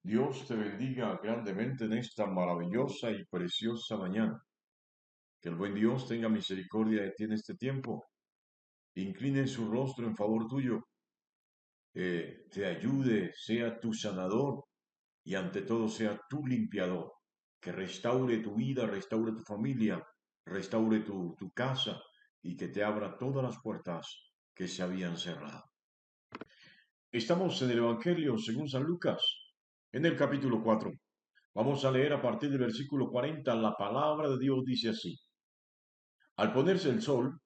Dios te bendiga grandemente en esta maravillosa y preciosa mañana. Que el buen Dios tenga misericordia de ti en este tiempo. Incline su rostro en favor tuyo. Te ayude, sea tu sanador y ante todo sea tu limpiador. Que restaure tu vida, restaure tu familia, restaure tu casa y que te abra todas las puertas que se habían cerrado. Estamos en el Evangelio según San Lucas, en el capítulo 4. Vamos a leer a partir del versículo 40. La palabra de Dios dice así. Al ponerse el sol,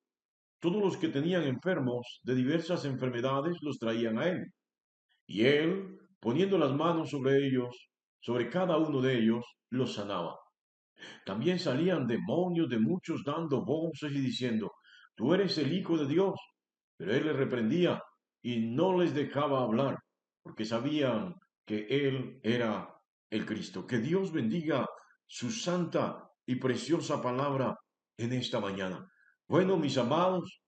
todos los que tenían enfermos de diversas enfermedades los traían a él. Y él, poniendo las manos sobre ellos, sobre cada uno de ellos, los sanaba. También salían demonios de muchos dando voces y diciendo, tú eres el Hijo de Dios. Pero él les reprendía y no les dejaba hablar, porque sabían que él era el Cristo. Que Dios bendiga su santa y preciosa palabra en esta mañana. Bueno, mis amados,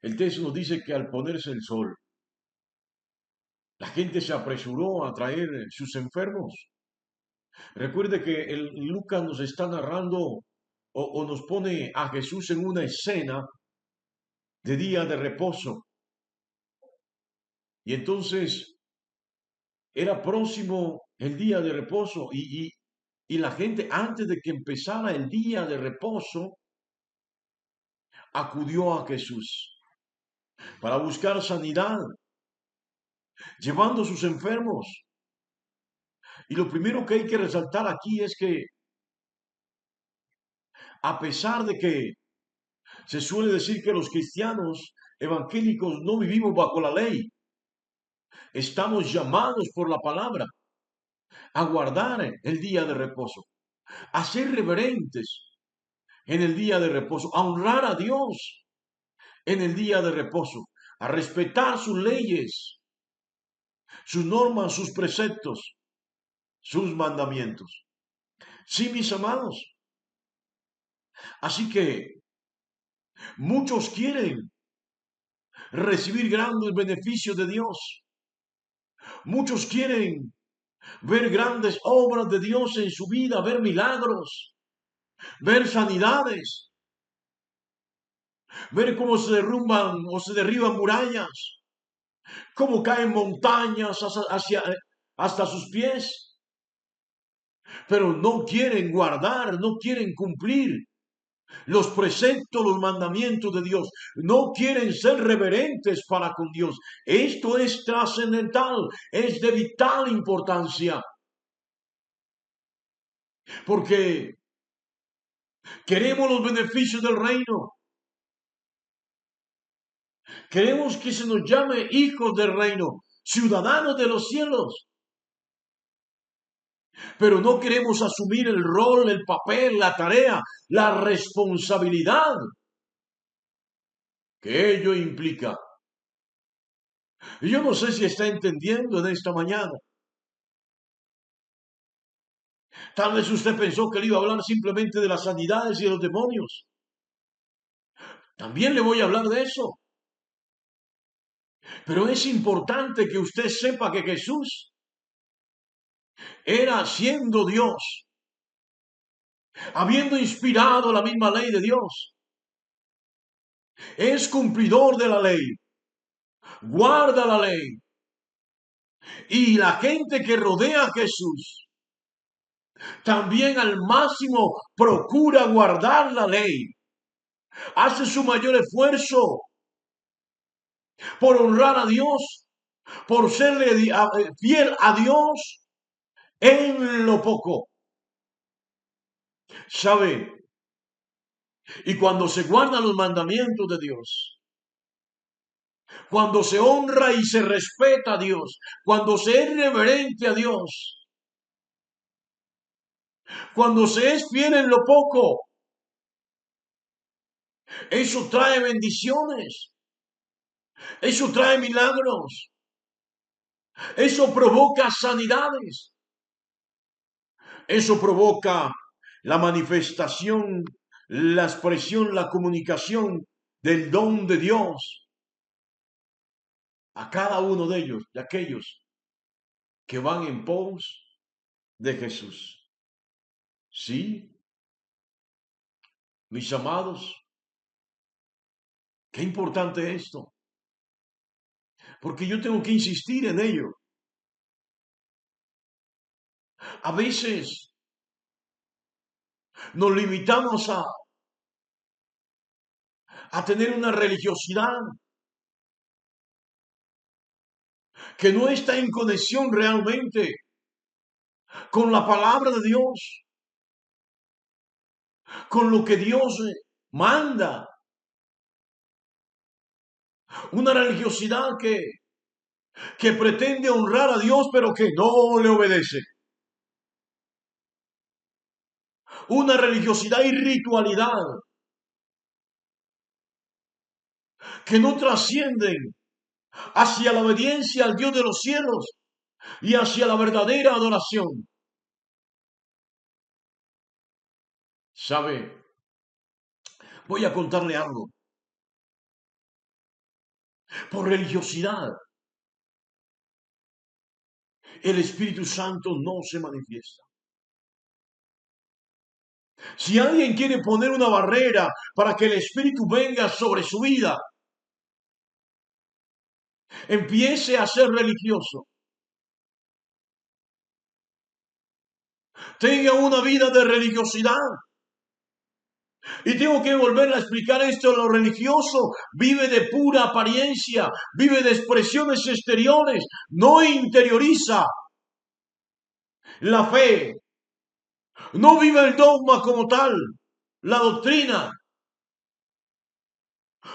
el texto nos dice que al ponerse el sol, la gente se apresuró a traer sus enfermos. Recuerde que el Lucas nos está narrando o nos pone a Jesús en una escena de día de reposo. Y entonces era próximo el día de reposo y la gente antes de que empezara el día de reposo acudió a Jesús para buscar sanidad, llevando sus enfermos. Y lo primero que hay que resaltar aquí es que a pesar de que se suele decir que los cristianos evangélicos no vivimos bajo la ley, estamos llamados por la palabra a guardar el día de reposo, a ser reverentes en el día de reposo, a honrar a Dios en el día de reposo, a respetar sus leyes, sus normas, sus preceptos, sus mandamientos. Sí, mis amados. Así que muchos quieren recibir grandes beneficios de Dios. Muchos quieren ver grandes obras de Dios en su vida, ver milagros, ver sanidades, ver cómo se derrumban o se derriban murallas, cómo caen montañas hasta sus pies, pero no quieren guardar, no quieren cumplir los preceptos, los mandamientos de Dios. No quieren ser reverentes para con Dios. Esto es trascendental, es de vital importancia, porque queremos los beneficios del reino. Queremos que se nos llame hijos del reino, ciudadanos de los cielos. Pero no queremos asumir el rol, el papel, la tarea, la responsabilidad que ello implica. Y yo no sé si está entendiendo en esta mañana. Tal vez usted pensó que le iba a hablar simplemente de las sanidades y de los demonios. También le voy a hablar de eso. Pero es importante que usted sepa que Jesús era siendo Dios, habiendo inspirado la misma ley de Dios. Es cumplidor de la ley, guarda la ley. Y la gente que rodea a Jesús también al máximo procura guardar la ley. Hace su mayor esfuerzo por honrar a Dios, por serle fiel a Dios en lo poco. ¿Sabe? Y cuando se guardan los mandamientos de Dios, cuando se honra y se respeta a Dios, cuando se es reverente a Dios, cuando se es fiel en lo poco, eso trae bendiciones, eso trae milagros, eso provoca sanidades, eso provoca la manifestación, la expresión, la comunicación del don de Dios a cada uno de ellos, de aquellos que van en pos de Jesús. Sí, mis amados, qué importante esto, porque yo tengo que insistir en ello. A veces nos limitamos a tener una religiosidad que no está en conexión realmente con la palabra de Dios, con lo que Dios manda. Una religiosidad que pretende honrar a Dios, pero que no le obedece. Una religiosidad y ritualidad que no trascienden hacia la obediencia al Dios de los cielos y hacia la verdadera adoración. ¿Sabe? Voy a contarle algo. Por religiosidad, el Espíritu Santo no se manifiesta. Si alguien quiere poner una barrera para que el Espíritu venga sobre su vida, empiece a ser religioso. Tenga una vida de religiosidad. Y tengo que volver a explicar esto. Lo religioso vive de pura apariencia, vive de expresiones exteriores, no interioriza la fe, no vive el dogma como tal, la doctrina,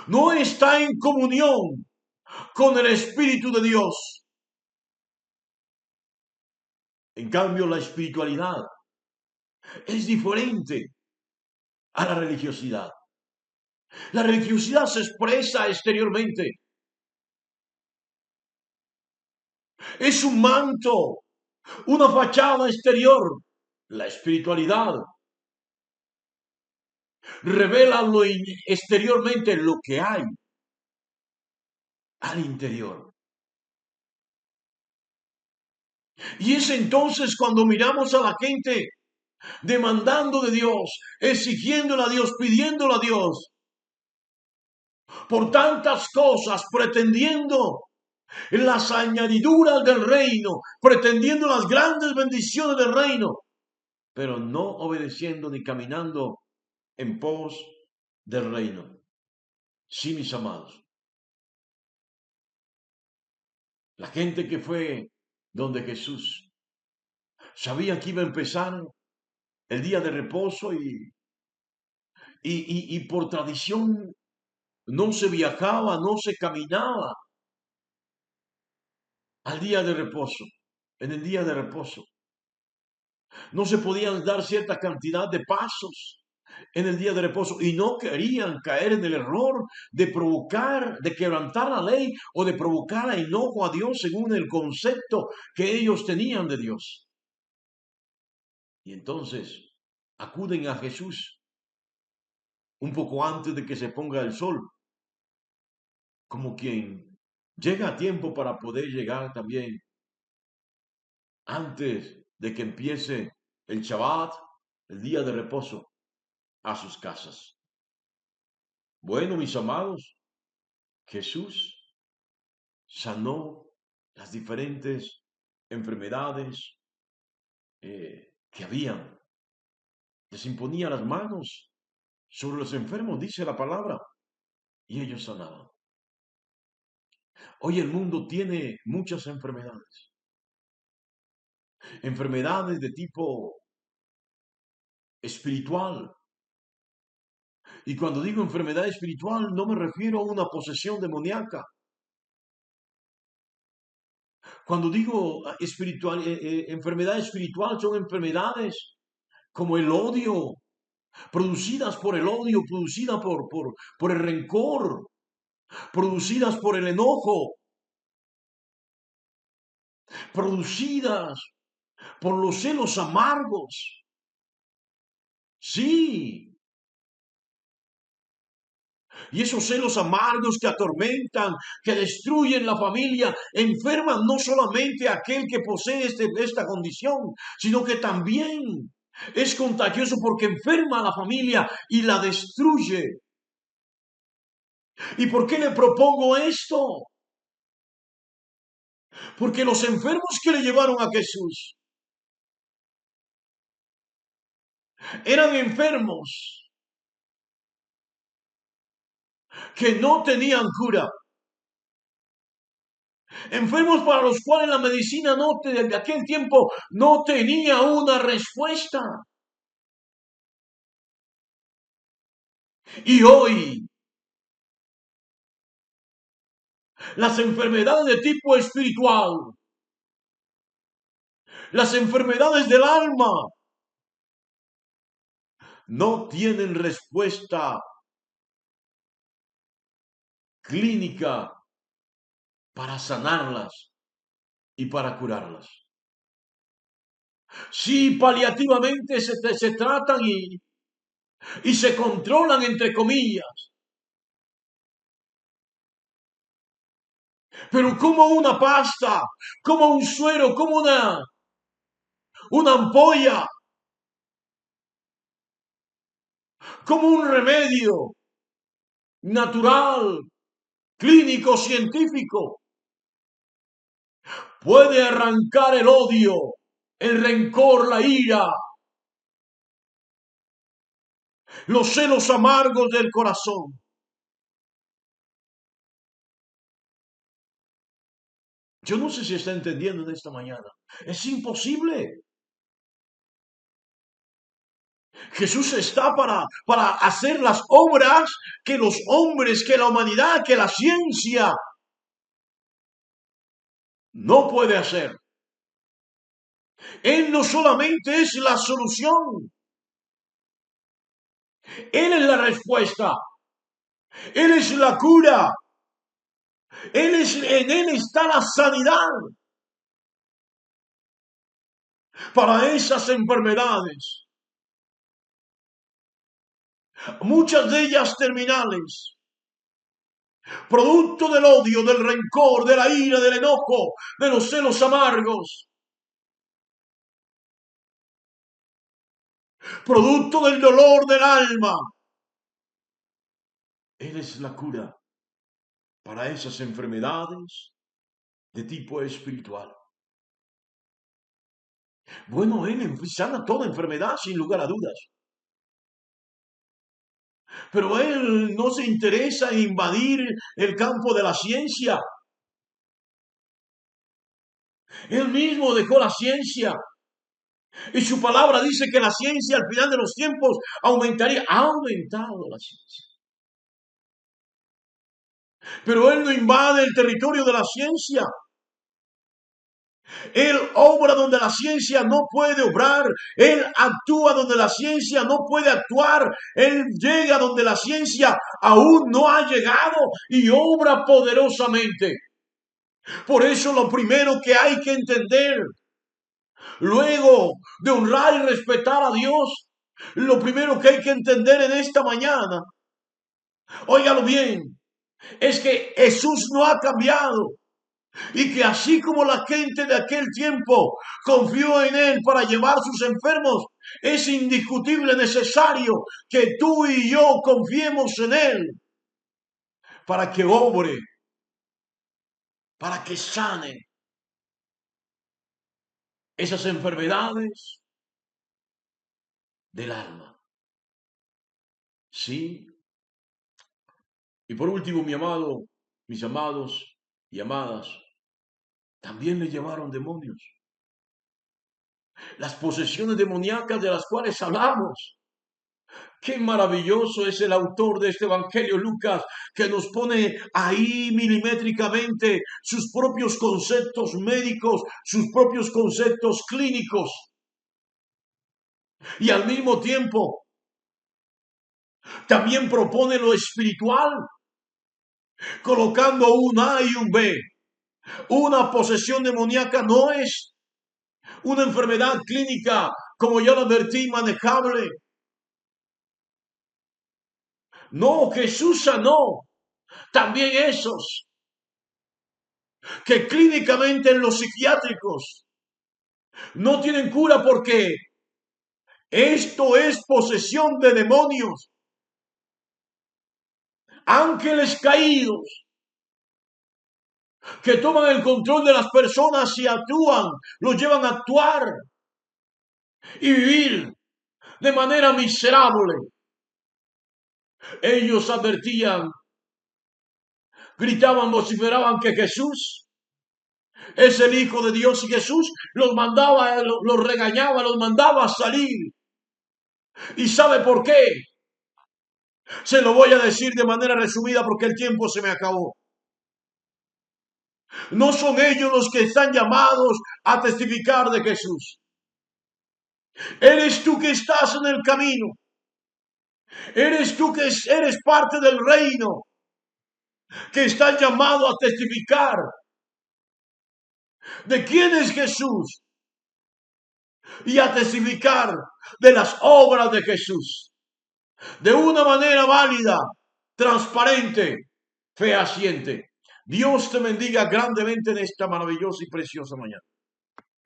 no está en comunión con el Espíritu de Dios. En cambio, la espiritualidad es diferente a la religiosidad. La religiosidad se expresa exteriormente. Es un manto, una fachada exterior. La espiritualidad revela exteriormente lo que hay al interior. Y es entonces cuando miramos a la gente demandando de Dios, exigiéndole a Dios, pidiéndole a Dios por tantas cosas, pretendiendo las añadiduras del reino, pretendiendo las grandes bendiciones del reino, pero no obedeciendo ni caminando en pos del reino. Sí, mis amados. La gente que fue donde Jesús sabía que iba a empezar el día de reposo y por tradición no se viajaba, no se caminaba al día de reposo, en el día de reposo. No se podían dar cierta cantidad de pasos en el día de reposo y no querían caer en el error de provocar, de quebrantar la ley o de provocar a enojo a Dios según el concepto que ellos tenían de Dios. Y entonces acuden a Jesús un poco antes de que se ponga el sol, como quien llega a tiempo para poder llegar también antes de que empiece el Shabbat, el día de reposo, a sus casas. Bueno, mis amados, Jesús sanó las diferentes enfermedades que habían. Les imponía las manos sobre los enfermos, dice la palabra, y ellos sanaban. Hoy el mundo tiene muchas enfermedades. Enfermedades de tipo espiritual. Y cuando digo enfermedad espiritual, no me refiero a una posesión demoníaca. Cuando digo enfermedad espiritual, son enfermedades como el odio, producidas por el odio, producidas por el rencor, producidas por el enojo, producidas por los celos amargos. Sí, Y esos celos amargos que atormentan, que destruyen la familia, enferman no solamente a aquel que posee esta condición, sino que también es contagioso porque enferma a la familia y la destruye. ¿Y por qué le propongo esto? Porque los enfermos que le llevaron a Jesús eran enfermos que no tenían cura. Enfermos para los cuales la medicina de aquel tiempo no tenía una respuesta. Y hoy las enfermedades de tipo espiritual, las enfermedades del alma, no tienen respuesta clínica para sanarlas y para curarlas. Sí, paliativamente se tratan y se controlan, entre comillas, pero como una pasta, como un suero, como una ampolla, como un remedio natural, clínico, científico, puede arrancar el odio, el rencor, la ira, los celos amargos del corazón. Yo no sé si está entendiendo en esta mañana. Es imposible. Jesús está para hacer las obras que los hombres, que la humanidad, que la ciencia no puede hacer. Él no solamente es la solución, Él es la respuesta, Él es la cura, en Él está la sanidad para esas enfermedades, muchas de ellas terminales, producto del odio, del rencor, de la ira, del enojo, de los celos amargos, producto del dolor del alma. Él es la cura para esas enfermedades de tipo espiritual. Bueno, Él sana toda enfermedad sin lugar a dudas. Pero Él no se interesa en invadir el campo de la ciencia. Él mismo dejó la ciencia. Y su palabra dice que la ciencia al final de los tiempos aumentaría. Ha aumentado la ciencia. Pero Él no invade el territorio de la ciencia. Él obra donde la ciencia no puede obrar. Él actúa donde la ciencia no puede actuar. Él llega donde la ciencia aún no ha llegado y obra poderosamente. Por eso lo primero que hay que entender, luego de honrar y respetar a Dios, lo primero que hay que entender en esta mañana, óigalo bien, es que Jesús no ha cambiado. Y que así como la gente de aquel tiempo confió en Él para llevar sus enfermos, es indiscutible necesario que tú y yo confiemos en Él para que obre, para que sane esas enfermedades del alma. Sí. Y por último, mis amados y amadas, también le llevaron demonios. Las posesiones demoníacas de las cuales hablamos. Qué maravilloso es el autor de este Evangelio, Lucas, que nos pone ahí milimétricamente sus propios conceptos médicos, sus propios conceptos clínicos. Y al mismo tiempo, también propone lo espiritual, colocando un A y un B. Una posesión demoníaca no es una enfermedad clínica, como ya lo advertí, manejable. No, Jesús sanó también esos que clínicamente en los psiquiátricos no tienen cura porque esto es posesión de demonios, ángeles caídos que toman el control de las personas y actúan, los llevan a actuar y vivir de manera miserable. Ellos advertían, gritaban, vociferaban que Jesús es el Hijo de Dios y Jesús los mandaba, los regañaba, los mandaba a salir. ¿Y sabe por qué? Se lo voy a decir de manera resumida porque el tiempo se me acabó. No son ellos los que están llamados a testificar de Jesús. Eres tú que estás en el camino. Eres tú que eres parte del reino, que estás llamado a testificar de quién es Jesús y a testificar de las obras de Jesús de una manera válida, transparente, fehaciente. Dios te bendiga grandemente en esta maravillosa y preciosa mañana.